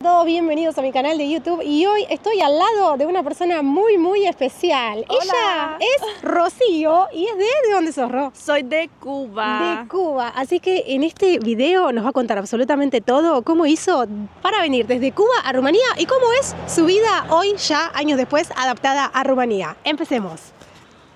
todos, bienvenidos a mi canal de YouTube y hoy estoy al lado de una persona muy especial. Hola. Ella es Rocío y es ¿de dónde sos, Ro? Soy de Cuba. De Cuba, así que en este video nos va a contar absolutamente todo, cómo hizo para venir desde Cuba a Rumanía y cómo es su vida hoy ya, años después, adaptada a Rumanía. Empecemos.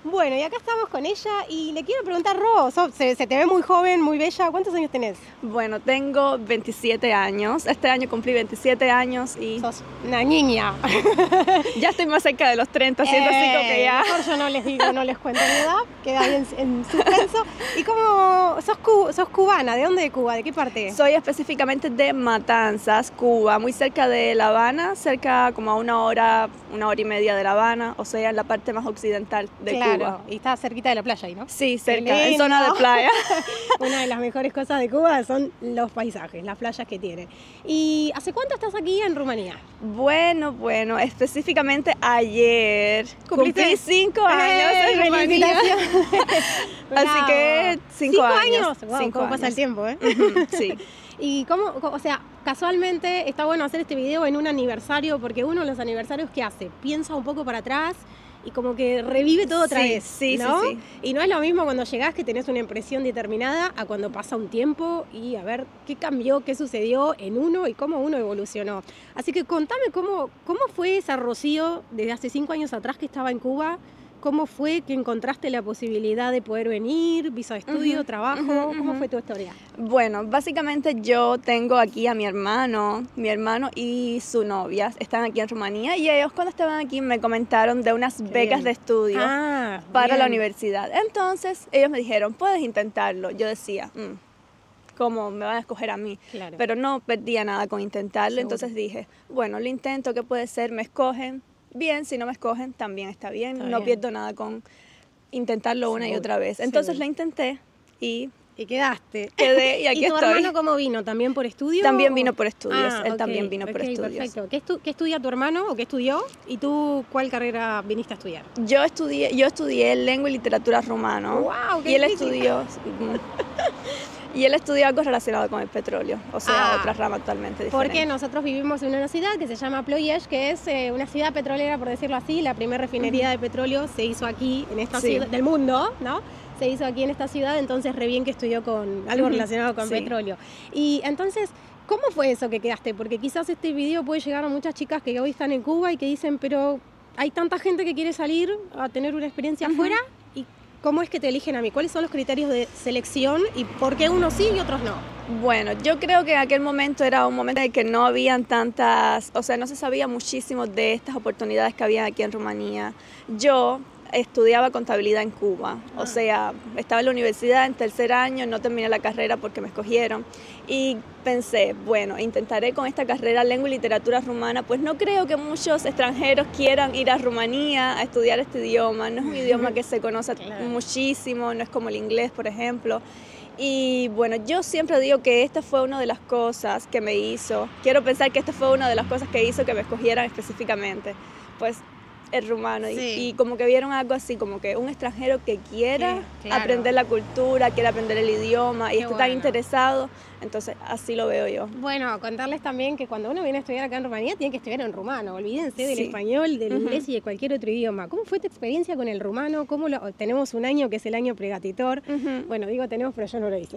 Bueno, y acá estamos con ella y le quiero preguntar, Ro, se te ve muy joven, muy bella, ¿cuántos años tenés? Bueno, tengo 27 años. Este año cumplí 27 años y Sos una niña. ya estoy más cerca de los 30, siento así como que ya. Mejor yo no les digo, no les cuento mi edad, queda bien en suspenso. ¿Y cómo sos cubana? ¿De dónde de Cuba? ¿De qué parte? Soy específicamente de Matanzas, Cuba, muy cerca de La Habana, cerca como a una hora y media de La Habana, o sea, en la parte más occidental de Cuba. Claro, y está cerquita de la playa ahí, ¿no? Sí, Qué cerca, en lindo. zona de playa. Una de las mejores cosas de Cuba son los paisajes, las playas que tiene. ¿Y hace cuánto estás aquí en Rumanía? Bueno, específicamente ayer ¿Cumpliste? cumplí 5 años en Rumanía. Así que 5 años. Wow, 5 cómo pasa el años. tiempo, ¿eh? Ujú, sí. Y cómo, o sea, casualmente está bueno hacer este video en un aniversario, porque uno de los aniversarios, ¿qué hace? Piensa un poco para atrás y como que revive todo otra Sí, vez, sí, ¿no? sí. Y no es lo mismo cuando llegás que tenés una impresión determinada a cuando pasa un tiempo y a ver qué cambió, qué sucedió en uno y cómo uno evolucionó. Así que contame cómo fue esa Rocío desde hace 5 años atrás que estaba en Cuba. ¿Cómo fue que encontraste la posibilidad de poder venir, visa de estudio, trabajo? ¿Cómo fue tu historia? Bueno, básicamente yo tengo aquí a mi hermano y su novia están aquí en Rumanía y ellos cuando estaban aquí me comentaron de unas becas bien. de estudio para Bien. la universidad. Entonces ellos me dijeron, puedes intentarlo. Yo decía, ¿cómo me van a escoger a mí? Claro. Pero no perdía nada con intentarlo, Seguro. entonces dije, bueno, lo intento, ¿qué puede ser? Me escogen, bien, si no me escogen, también está bien, Está no bien. pierdo nada con intentarlo una y Seguro, otra vez. Entonces seguro. lo intenté y Y quedaste. quedé y aquí ¿Y tu estoy. hermano cómo vino? ¿También por estudio? También o- vino por estudios, él ok, también vino por ok, estudios. Perfecto. ¿Qué estudia tu hermano o qué estudió? ¿Y tú cuál carrera viniste a estudiar? Yo estudié lengua y literatura rumano. ¡Guau, qué y él difícil! estudió algo relacionado con el petróleo, o sea, Ah, otra rama totalmente diferente. Porque nosotros vivimos en una ciudad que se llama Ploiești, que es una ciudad petrolera, por decirlo así. La primera refinería de petróleo se hizo aquí, en esta Sí. ciudad, del mundo, ¿no? Se hizo aquí en esta ciudad, entonces re bien que estudió con algo relacionado con Sí. petróleo. Y entonces, ¿cómo fue eso que quedaste? Porque quizás este video puede llegar a muchas chicas que hoy están en Cuba y que dicen, pero hay tanta gente que quiere salir a tener una experiencia afuera, ¿y cómo es que te eligen a mí? ¿Cuáles son los criterios de selección y por qué unos sí y otros no? Bueno, yo creo que en aquel momento era un momento en el que no habían tantas, o sea, no se sabía muchísimo de estas oportunidades que había aquí en Rumanía. Yo estudiaba contabilidad en Cuba, o sea, estaba en la universidad en tercer año, no terminé la carrera porque me escogieron y pensé, bueno, intentaré con esta carrera lengua y literatura rumana, pues no creo que muchos extranjeros quieran ir a Rumanía a estudiar este idioma, no es un idioma que se conoce Claro. muchísimo, no es como el inglés, por ejemplo. Y bueno, yo siempre digo que esta fue una de las cosas que me hizo, quiero pensar que esta fue una de las cosas que hizo que me escogieran específicamente, pues el rumano. Sí. Y como que vieron algo así, como que un extranjero que quiera Sí, claro. aprender la cultura, quiera aprender el idioma y Qué esté tan bueno. interesado, entonces así lo veo yo. Bueno, contarles también que cuando uno viene a estudiar acá en Rumanía tiene que estudiar en rumano. Olvídense del Sí. español, del inglés y de cualquier otro idioma. ¿Cómo fue tu experiencia con el rumano? Tenemos un año que es el año pregatitor. Bueno, digo tenemos, pero yo no lo hice.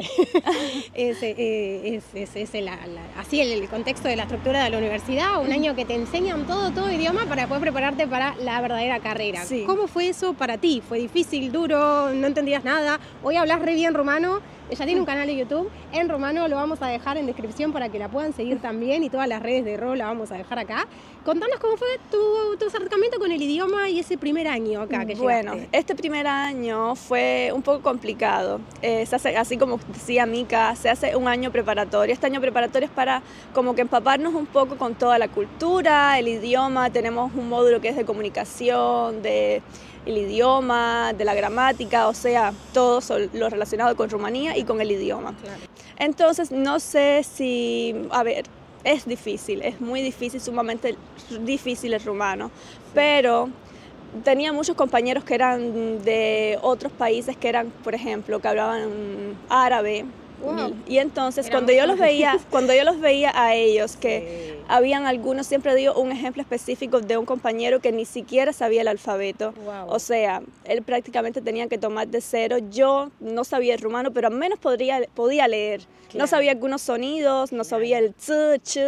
Así el contexto de la estructura de la universidad, un año que te enseñan todo idioma para poder prepararte para la verdadera carrera. Sí. ¿Cómo fue eso para ti? ¿Fue difícil, duro, no entendías nada? Hoy hablas re bien rumano. Ella tiene un canal de YouTube en rumano, lo vamos a dejar en descripción para que la puedan seguir también y todas las redes de Ro la vamos a dejar acá. Contanos cómo fue tu acercamiento con el idioma y ese primer año acá que Bueno, llegaste. este primer año fue un poco complicado. Se hace, así como decía Mika, se hace un año preparatorio. Este año preparatorio es para como que empaparnos un poco con toda la cultura, el idioma. Tenemos un módulo que es de comunicación, de el idioma, de la gramática, o sea, todo lo relacionado con Rumanía y con el idioma. Claro. Entonces, no sé si, a ver, es difícil, es muy difícil, sumamente difícil el rumano, pero tenía muchos compañeros que eran de otros países que eran, por ejemplo, que hablaban árabe, Wow. Y entonces Era cuando yo los mucho. veía a ellos, que habían algunos, siempre digo un ejemplo específico de un compañero que ni siquiera sabía el alfabeto. Wow. O sea, él prácticamente tenía que tomar de cero. Yo no sabía el rumano, pero al menos podía leer. Claro. No sabía algunos sonidos, no sabía el ch, ch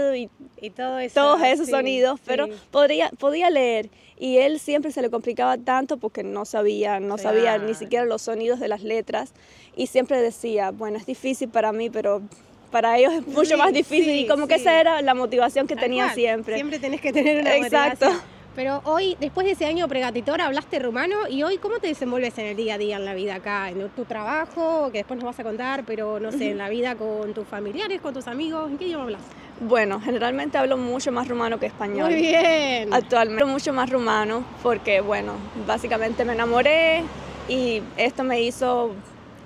y todo eso, todos esos sí, sonidos, pero sí. podía leer. Y él siempre se le complicaba tanto porque no sabía ni siquiera los sonidos de las letras. Y siempre decía, bueno, es difícil para mí, pero para ellos es mucho más difícil. Y como que esa era la motivación que Tal tenía cual. siempre. Siempre tenés que tener una Exacto. motivación. Pero hoy, después de ese año pregatitor, hablaste rumano y hoy, ¿cómo te desenvuelves en el día a día en la vida acá? En tu trabajo, que después nos vas a contar, pero no sé, en la vida con tus familiares, con tus amigos, ¿en qué idioma hablas? Bueno, generalmente hablo mucho más rumano que español. Muy bien. Actualmente hablo mucho más rumano porque, bueno, básicamente me enamoré y esto me hizo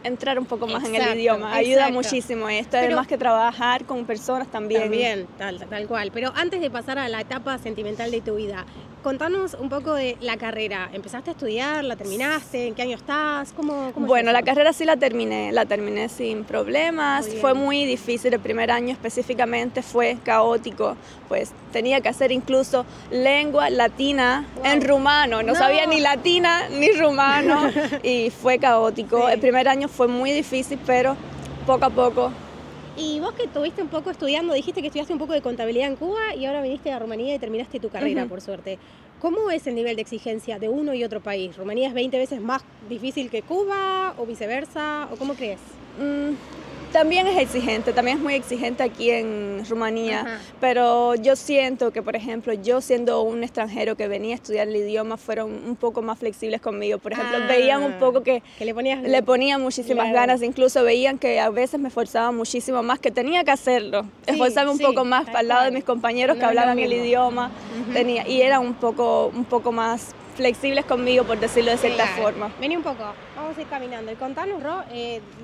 entrar un poco más en el idioma. Ayuda muchísimo esto, además que trabajar con personas también. También, tal cual. Pero antes de pasar a la etapa sentimental de tu vida, contanos un poco de la carrera. ¿Empezaste a estudiar? ¿La terminaste? ¿En qué año estás? ¿Cómo Bueno, es la eso? carrera sí la terminé sin problemas. Muy bien. Fue muy difícil, el primer año específicamente fue caótico, pues tenía que hacer incluso lengua latina en rumano. No sabía ni latina ni rumano y fue caótico. Sí. El primer año fue muy difícil, pero poco a poco. Y vos que estuviste un poco estudiando, dijiste que estudiaste un poco de contabilidad en Cuba y ahora viniste a Rumanía y terminaste tu carrera, por suerte. ¿Cómo es el nivel de exigencia de uno y otro país? ¿Rumanía es 20 veces más difícil que Cuba o viceversa? ¿O cómo crees? También es exigente, también es muy exigente aquí en Rumanía, Ajá. pero yo siento que, por ejemplo, yo siendo un extranjero que venía a estudiar el idioma, fueron un poco más flexibles conmigo. Por ejemplo, veían un poco que le ponían muchísimas ganas, incluso veían que a veces me esforzaba muchísimo más, que tenía que hacerlo, esforzarme un poco más al lado de mis compañeros que hablaban el idioma, y eran un poco más flexibles conmigo, por decirlo de cierta forma. Vení un poco, vamos a ir caminando. Y contanos, Ro,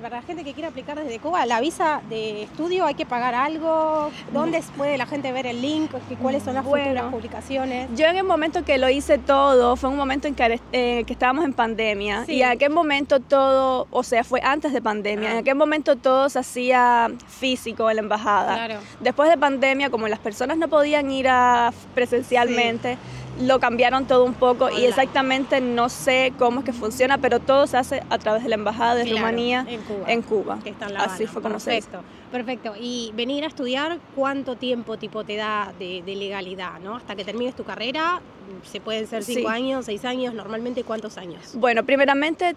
para la gente que quiere aplicar desde Cuba, ¿la visa de estudio hay que pagar algo? ¿Dónde puede la gente ver el link? ¿Cuáles son las futuras publicaciones? Yo en el momento que lo hice todo, fue un momento en que estábamos en pandemia. Y en aquel momento todo, o sea, fue antes de pandemia, en aquel momento todo se hacía físico en la embajada. Claro. Después de pandemia, como las personas no podían ir presencialmente, lo cambiaron todo un poco y exactamente no sé cómo es que funciona, pero todo se hace a través de la embajada de Rumanía en Cuba. Que está en La Habana. Así fue como se hizo. Perfecto. Y venir a estudiar, ¿cuánto tiempo tipo te da de legalidad, ¿no? Hasta que termines tu carrera, se pueden ser 5 años, 6 años, normalmente ¿cuántos años? Bueno, primeramente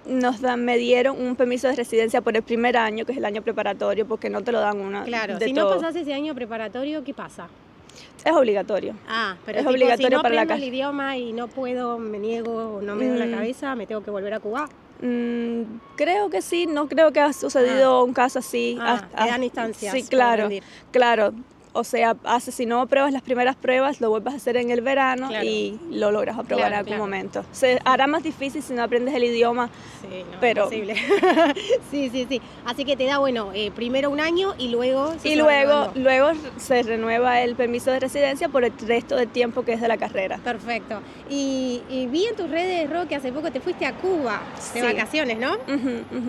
me dieron un permiso de residencia por el primer año, que es el año preparatorio, porque no te lo dan una. Claro, si no pasas ese año preparatorio, ¿qué pasa? Es obligatorio. Pero es obligatorio si no para la aprendo el idioma y no puedo, me niego o no me da la cabeza, ¿me tengo que volver a Cuba? Creo que sí, no creo que ha sucedido un caso así. Te dan instancias. Sí, claro. O sea, si no apruebas las primeras pruebas, lo vuelves a hacer en el verano y lo logras aprobar en algún momento. Se hará más difícil si no aprendes el idioma, pero... Imposible. Sí. Así que te da, primero un año y luego... Luego se renueva el permiso de residencia por el resto del tiempo que es de la carrera. Perfecto. Y vi en tus redes, Ro, que hace poco te fuiste a Cuba de vacaciones, ¿no?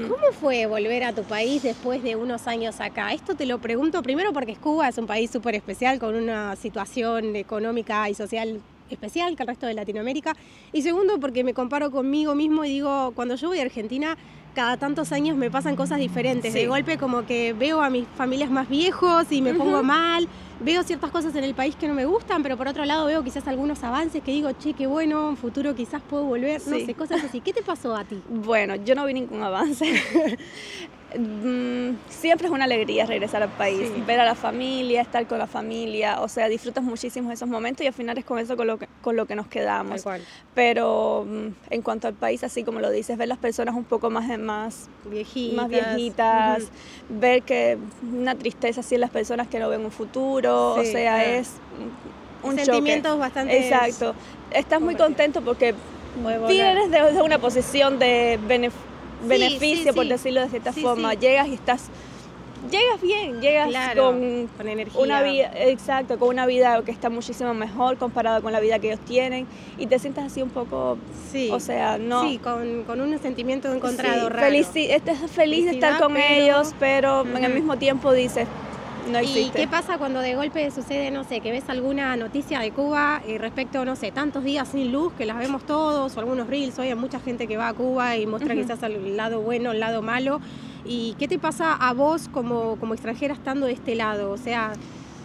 ¿Cómo fue volver a tu país después de unos años acá? Esto te lo pregunto primero porque Cuba es un país súper especial, con una situación económica y social especial que el resto de Latinoamérica. Y segundo, porque me comparo conmigo mismo y digo, cuando yo voy a Argentina, cada tantos años me pasan cosas diferentes. De golpe como que veo a mis familias más viejos y me pongo mal. Veo ciertas cosas en el país que no me gustan, pero por otro lado veo quizás algunos avances que digo, che, qué bueno, en futuro quizás puedo volver. No sé, cosas así. ¿Qué te pasó a ti? Bueno, yo no vi ningún avance. Siempre es una alegría regresar al país, ver a la familia, estar con la familia, o sea, disfrutas muchísimo esos momentos y al final es con eso con lo que nos quedamos. Tal cual. Pero en cuanto al país, así como lo dices, ver las personas un poco más viejitas, ver que una tristeza así en las personas que no ven un futuro, o sea, es un sentimientos choque. Bastante... Exacto. Estás muy contento porque vienes de una posición de beneficio, por decirlo de cierta forma. Llegas y estás llegas bien, llegas Claro, con energía. una vida, exacto, con una vida que está muchísimo mejor comparada con la vida que ellos tienen y te sientes así un poco, Sí. o sea, no. Sí, con un sentimiento encontrado, Sí, raro. estás feliz de estar Felicidad, con ellos, pero en el Ujú. mismo tiempo dices, no ¿Y existe. qué pasa cuando de golpe sucede, no sé, que ves alguna noticia de Cuba respecto, no sé, tantos días sin luz que las vemos todos, o algunos reels, hoy hay mucha gente que va a Cuba y muestra Ujú. quizás el lado bueno, el lado malo? ¿Y qué te pasa a vos como extranjera estando de este lado? O sea,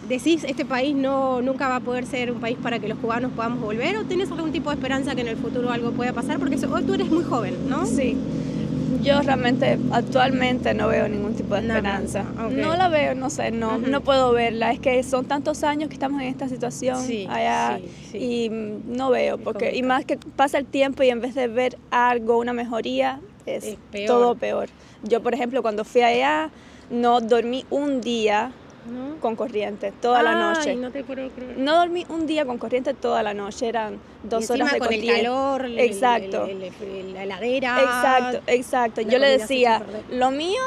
¿decís este país nunca va a poder ser un país para que los cubanos podamos volver? ¿O tenés algún tipo de esperanza que en el futuro algo pueda pasar? Porque hoy tú eres muy joven, ¿no? Sí, yo realmente actualmente no veo ningún tipo de Nada, esperanza. ok. No la veo, no sé, Ujú. no puedo verla. Es que son tantos años que estamos en esta situación Sí, allá sí. y no veo, Es porque y complicado. más que pasa el tiempo y en vez de ver algo, una mejoría, Es es peor. todo peor. Yo, por ejemplo, cuando fui allá, no dormí un día ¿No? con corriente, toda la noche. Ay, no te puedo creer. No dormí un día con corriente toda la noche, eran 2 Y horas encima de con el corriente. calor, Exacto. la heladera. Exacto. La Yo le comida se decía, echa a perder. lo mío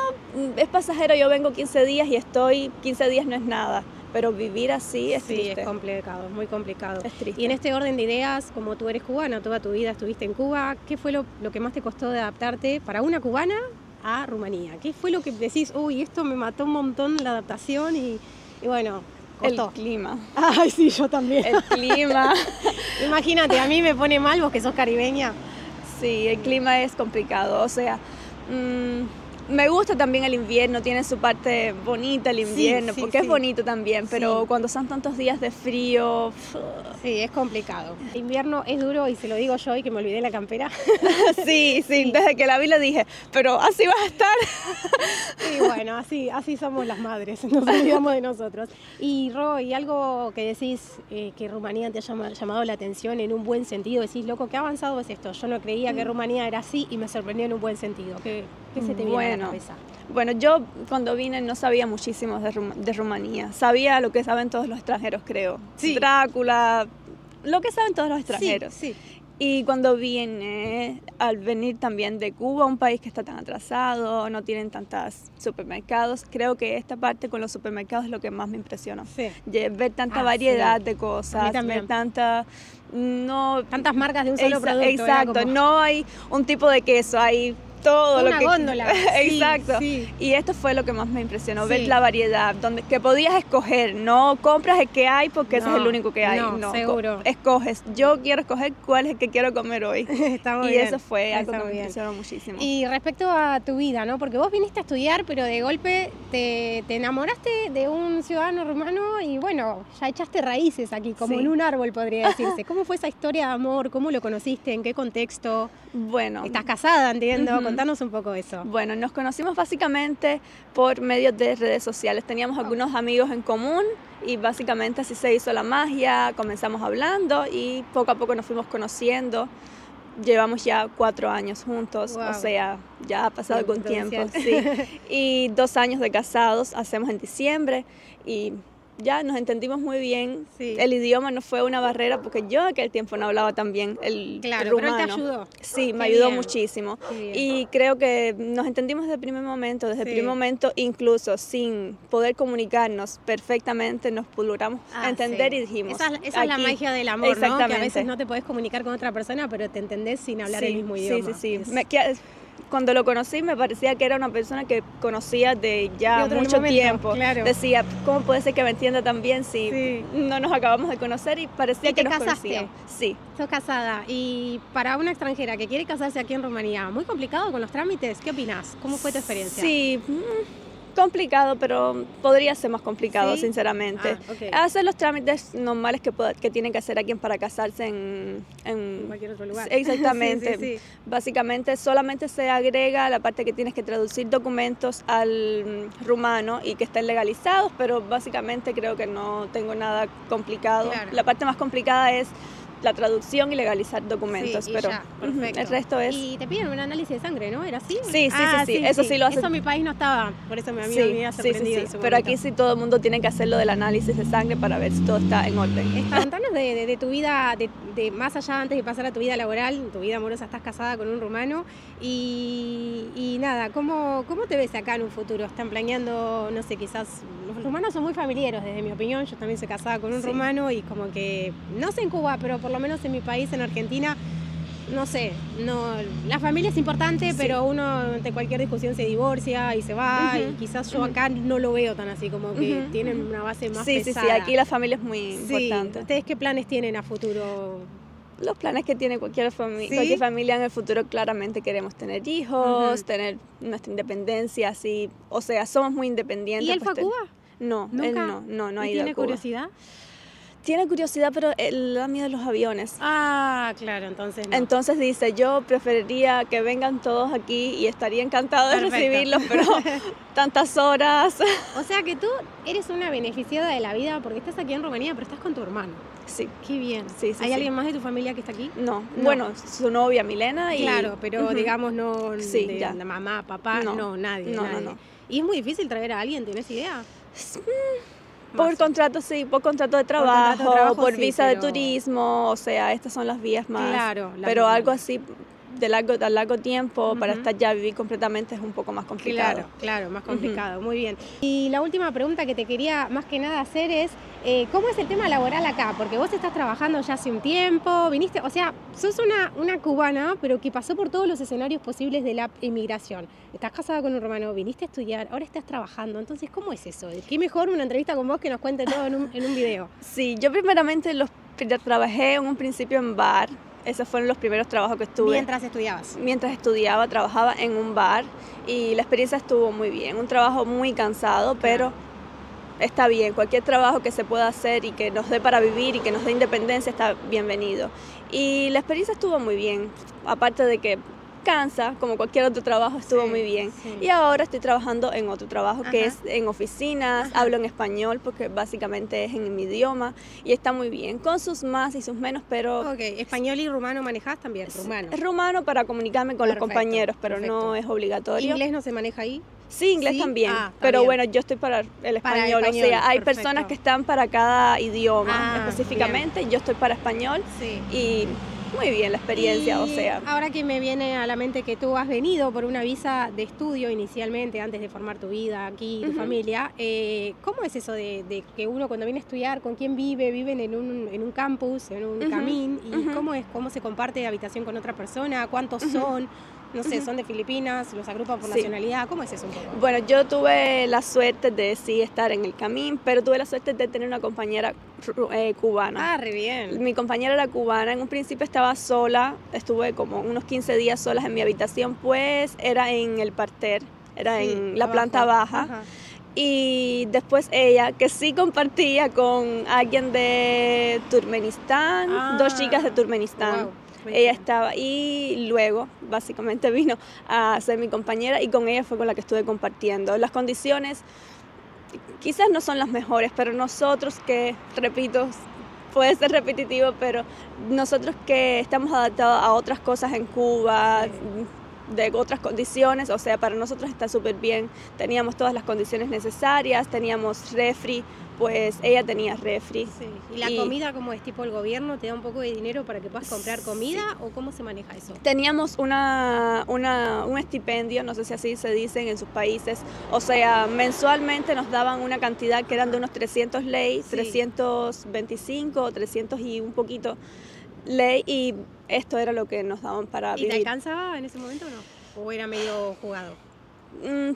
es pasajero, yo vengo 15 días y estoy, 15 días no es nada, pero vivir así es Sí, triste. es complicado, muy complicado. Es triste. Y en este orden de ideas, como tú eres cubana, toda tu vida estuviste en Cuba, ¿qué fue lo que más te costó de adaptarte para una cubana a Rumanía? ¿Qué fue lo que decís, uy, esto me mató un montón la adaptación y bueno, costó? El clima. Ay, sí, yo también. El clima. Imagínate, a mí me pone mal vos que sos caribeña. Sí, el clima es complicado. O sea, me gusta también el invierno, tiene su parte bonita el invierno, sí, porque sí. es bonito también, pero Sí. cuando son tantos días de frío, Sí, es complicado. El invierno es duro y se lo digo yo y que me olvidé la campera. sí, desde que la vi le dije, pero así vas a estar. Y bueno, así somos las madres, nos olvidamos de nosotros. Y Roy, algo que decís que Rumanía te ha llamado la atención en un buen sentido, decís, loco, qué avanzado es esto. Yo no creía que Rumanía era así y me sorprendió en un buen sentido. ¿Qué se te viene a la cabeza? Bueno, yo cuando vine no sabía muchísimo de Rumanía. Sabía lo que saben todos los extranjeros, creo. Sí. Drácula, lo que saben todos los extranjeros. Sí. Y cuando vine, al venir también de Cuba, un país que está tan atrasado, no tienen tantos supermercados, creo que esta parte con los supermercados es lo que más me impresionó. Sí. Ver tanta variedad de A mí cosas, también. ver tantas marcas de un solo producto. era Exacto, como no hay un tipo de queso, hay todo una lo que góndola. Sí, exacto. sí. Y esto fue lo que más me impresionó, Sí. ver la variedad, que podías escoger, no compras el que hay porque ese es el único que hay, no, seguro. escoges, yo quiero escoger cuál es el que quiero comer hoy. Está muy Y bien, eso fue algo está que muy me bien. impresionó muchísimo. Y respecto a tu vida, ¿no? Porque vos viniste a estudiar, pero de golpe te enamoraste de un ciudadano rumano y bueno, ya echaste raíces aquí, como Sí. en un árbol podría decirse. ¿Cómo fue esa historia de amor? ¿Cómo lo conociste? ¿En qué contexto? Bueno, Estás casada, entiendo. Ujú. Contanos un poco eso. bueno, nos conocimos básicamente por medios de redes sociales. Teníamos algunos amigos en común y básicamente así se hizo la magia. Comenzamos hablando y poco a poco nos fuimos conociendo. Llevamos ya 4 años juntos, Wow. o sea, ya ha pasado algún tiempo. Prudencial. Sí. Y 2 años de casados, hacemos en diciembre y ya nos entendimos muy bien. Sí. El idioma no fue una barrera porque yo en aquel tiempo no hablaba tan bien el Claro, pero él rumano. te ayudó. Sí, me Qué ayudó bien. muchísimo. Qué bien. Y creo que nos entendimos desde el primer momento, incluso sin poder comunicarnos perfectamente, nos logramos entender Sí. y dijimos. Esa es la aquí. magia del amor, ¿no? Que a Exactamente. veces no te podés comunicar con otra persona, pero te entendés sin hablar el mismo Sí, idioma. sí. Es- Cuando lo conocí me parecía que era una persona que conocía de ya De otro mucho momento, tiempo. claro. Decía, ¿cómo puede ser que me entienda tan bien si Sí. no nos acabamos de conocer? Y parecía ¿Y que te nos casaste? conocíamos. Sí. Sos casada y para una extranjera que quiere casarse aquí en Rumanía, ¿muy complicado con los trámites? ¿Qué opinás? ¿Cómo fue tu experiencia? Sí, complicado, pero podría ser más complicado, ¿Sí? sinceramente. Ah, ok. Hacer los trámites normales que tienen que hacer alguien para casarse en cualquier otro lugar. Exactamente. Sí, sí, sí. Básicamente solamente se agrega la parte que tienes que traducir documentos al rumano y que estén legalizados, pero básicamente creo que no tengo nada complicado. Claro. La parte más complicada es la traducción y legalizar documentos, Sí, y pero ya, perfecto. el resto es... Y te piden un análisis de sangre, ¿no? ¿Era así? Sí, eso sí lo hacen. Eso en mi país no estaba, por eso me había sorprendido en su Pero momento. aquí sí todo el mundo tiene que hacerlo del análisis de sangre para ver si todo está en orden. Contanos de tu vida, de más allá, antes de pasar a tu vida laboral, tu vida amorosa, estás casada con un rumano y nada, ¿cómo te ves acá en un futuro? ¿Están planeando, no sé, quizás, los rumanos son muy familiares desde mi opinión, yo también soy casada con un rumano y como que, no sé en Cuba, pero por lo menos en mi país, en Argentina, no sé, la familia es importante, pero uno ante cualquier discusión se divorcia y se va, y quizás yo acá no lo veo tan así, como que tienen una base más pesada. Sí, aquí la familia es muy importante. ¿Ustedes qué planes tienen a futuro? Los planes que tiene cualquier familia en el futuro, claramente queremos tener hijos, tener nuestra independencia, así, o sea, somos muy independientes. ¿Y él fue a Cuba? No, ¿Nunca? él no ha ido a Cuba. ¿Tiene curiosidad? Tiene curiosidad, pero él le da miedo a los aviones. Ah, claro, entonces no. Entonces dice, yo preferiría que vengan todos aquí y estaría encantado de recibirlos, pero tantas horas. O sea que tú eres una beneficiada de la vida porque estás aquí en Rumanía, pero estás con tu hermano. Sí. Qué bien. Sí, ¿Hay alguien más de tu familia que está aquí? No. Bueno, su novia Milena y... Claro, pero digamos no ya. la mamá, papá, no, nadie. No. ¿Y es muy difícil traer a alguien? ¿Tienes idea? Por contrato, sí, por contrato de trabajo, por sí, visa de turismo, o sea, estas son las vías más. Claro. Pero algo así de largo tiempo para estar ya vivir completamente es un poco más complicado. Claro, más complicado, muy bien. Y la última pregunta que te quería más que nada hacer es, ¿cómo es el tema laboral acá? Porque vos estás trabajando ya hace un tiempo, viniste, o sea, sos una cubana, pero que pasó por todos los escenarios posibles de la inmigración. Estás casada con un rumano, viniste a estudiar, ahora estás trabajando, entonces, ¿cómo es eso? ¿Qué mejor una entrevista con vos que nos cuente todo en un video? Sí, yo primeramente trabajé en un principio en bar. Esos fueron los primeros trabajos que estuve. ¿Mientras estudiabas? Mientras estudiaba, trabajaba en un bar y la experiencia estuvo muy bien. Un trabajo muy cansado, pero está bien. Cualquier trabajo que se pueda hacer y que nos dé para vivir y que nos dé independencia está bienvenido. Y la experiencia estuvo muy bien, aparte de que cansa, como cualquier otro trabajo, estuvo muy bien. Sí. Y ahora estoy trabajando en otro trabajo que es en oficinas, hablo en español porque básicamente es en mi idioma y está muy bien, con sus más y sus menos, pero... Ok, español y rumano manejás también, rumano. Es rumano para comunicarme con los compañeros, pero no es obligatorio. ¿Inglés no se maneja ahí? Sí, inglés también, pero bien. Bueno, yo estoy para el español, o sea, hay personas que están para cada idioma específicamente, yo estoy para español y muy bien la experiencia, o sea. Ahora que me viene a la mente que tú has venido por una visa de estudio inicialmente, antes de formar tu vida aquí, tu familia, ¿cómo es eso de que uno cuando viene a estudiar, con quién viven en un campus, en un camín, y cómo se comparte habitación con otra persona, cuántos son? No sé, son de Filipinas, los agrupan por nacionalidad, ¿cómo es eso un poco? Bueno, yo tuve la suerte de sí estar en el camín, pero tuve la suerte de tener una compañera cubana. Ah, re bien. Mi compañera era cubana, en un principio estaba sola, estuve como unos 15 días solas en mi habitación, pues era en el parterre, era en la planta baja. Y después ella, que sí compartía con alguien de Turkmenistán, 2 chicas de Turkmenistán. Wow. Ella estaba y luego básicamente vino a ser mi compañera y con ella fue con la que estuve compartiendo. Las condiciones quizás no son las mejores, pero nosotros que, repito, puede ser repetitivo, pero nosotros que estamos adaptados a otras cosas en Cuba, de otras condiciones, o sea, para nosotros está súper bien. Teníamos todas las condiciones necesarias, teníamos refri, pues ella tenía refri. Sí. ¿Y la comida cómo es? ¿Tipo el gobierno te da un poco de dinero para que puedas comprar comida o cómo se maneja eso? Teníamos un estipendio, no sé si así se dicen en sus países, o sea, mensualmente nos daban una cantidad que eran de unos 300 ley, 325, 300 y un poquito ley, y esto era lo que nos daban para vivir. ¿Y te alcanzaba en ese momento o no? ¿O era medio jugado?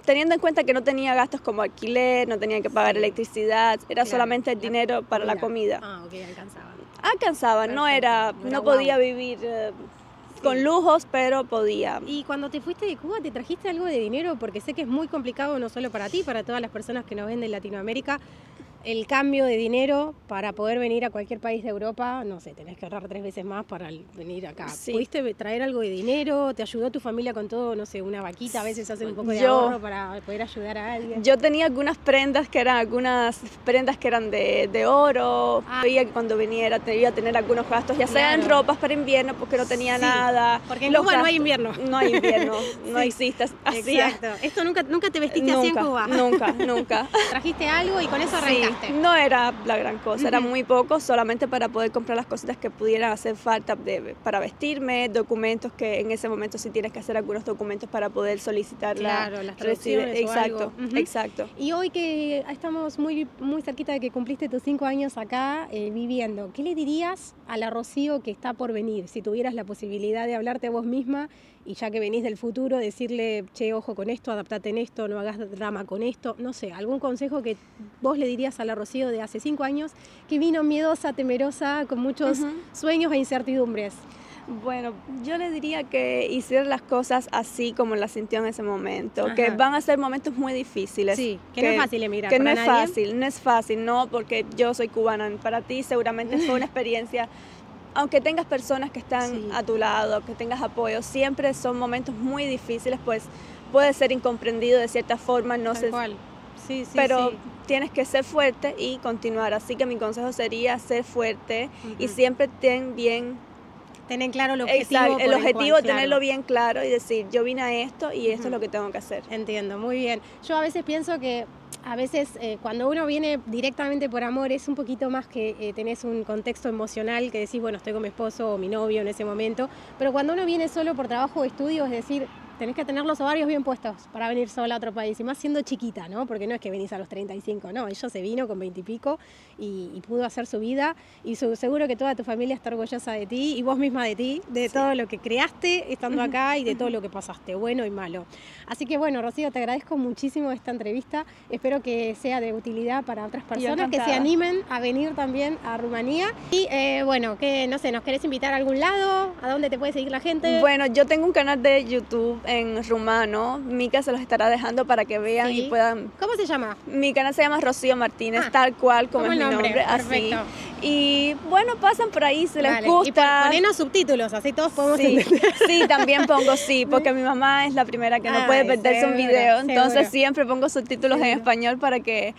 Teniendo en cuenta que no tenía gastos como alquiler, no tenía que pagar electricidad, era solamente el dinero para la comida. Ah, ok, alcanzaba. Alcanzaba, no podía vivir con lujos, pero podía. Y cuando te fuiste de Cuba, ¿te trajiste algo de dinero? Porque sé que es muy complicado, no solo para ti, para todas las personas que nos ven de Latinoamérica, el cambio de dinero para poder venir a cualquier país de Europa, no sé, tenés que ahorrar 3 veces más para venir acá. Sí. ¿Pudiste traer algo de dinero? ¿Te ayudó tu familia con todo? No sé, una vaquita, a veces hacen un poco de ahorro para poder ayudar a alguien. Yo tenía algunas prendas que eran de oro. Veía que cuando viniera iba a tener algunos gastos, ya sea en ropas para invierno, porque no tenía nada. Porque en Cuba no hay invierno. No hay invierno, no existe así. Exacto. ¿Esto nunca te vestiste así en Cuba? Nunca. ¿Trajiste algo y con eso arrancaste? No era la gran cosa, era muy poco, solamente para poder comprar las cositas que pudieran hacer falta para vestirme, documentos que en ese momento sí tienes que hacer algunos documentos para poder solicitar las traducciones. Exacto, exacto. Y hoy que estamos muy cerquita de que cumpliste tus 5 años acá viviendo, ¿qué le dirías a la Rocío que está por venir? Si tuvieras la posibilidad de hablarte a vos misma y ya que venís del futuro, decirle, che, ojo con esto, adaptate en esto, no hagas drama con esto, no sé, algún consejo que vos le dirías a la Rocío de hace 5 años que vino miedosa, temerosa, con muchos sueños e incertidumbres. Bueno, yo le diría que hiciera las cosas así como las sintió en ese momento, que van a ser momentos muy difíciles. Sí, que no es fácil emigrar. Que no es fácil, no porque yo soy cubana, para ti seguramente fue una experiencia. Aunque tengas personas que están a tu lado, que tengas apoyo, siempre son momentos muy difíciles, pues puede ser incomprendido de cierta forma, no sé. Pero tienes que ser fuerte y continuar. Así que mi consejo sería ser fuerte y siempre tener claro el objetivo. Exacto, el objetivo, tenerlo bien claro y decir, yo vine a esto y esto es lo que tengo que hacer. Entiendo, muy bien. Yo a veces pienso que cuando uno viene directamente por amor es un poquito más que tenés un contexto emocional que decís, bueno, estoy con mi esposo o mi novio en ese momento, pero cuando uno viene solo por trabajo o estudio, es decir, tenés que tener los ovarios bien puestos para venir sola a otro país, y más siendo chiquita, ¿no? Porque no es que venís a los 35, no, ella se vino con 20 y pico y pudo hacer su vida, y seguro que toda tu familia está orgullosa de ti, y vos misma de ti, de todo lo que creaste estando acá y de todo lo que pasaste, bueno y malo. Así que bueno, Rocío, te agradezco muchísimo esta entrevista, espero que sea de utilidad para otras personas que se animen a venir también a Rumanía. Y bueno, que no sé, ¿nos querés invitar a algún lado? ¿A dónde te puede seguir la gente? Bueno, yo tengo un canal de YouTube en rumano, Mica se los estará dejando para que vean y puedan... ¿Cómo se llama? Mi canal se llama Rocío Martínez, tal cual como es mi nombre, así. Y bueno, pasan por ahí, se les gusta. Y ponenos subtítulos, así todos podemos entender. Sí, también pongo porque mi mamá es la primera que no puede perderse un video, entonces siempre pongo subtítulos en español para que,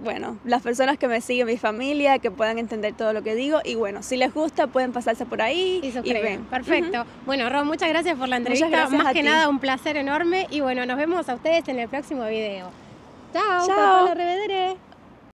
bueno, las personas que me siguen, mi familia, que puedan entender todo lo que digo, y bueno, si les gusta pueden pasarse por ahí y ven. Perfecto. Bueno, Ro, muchas gracias por la entrevista, más que nada un placer enorme, y bueno, nos vemos a ustedes en el próximo video. Chao. Chao. La revedere.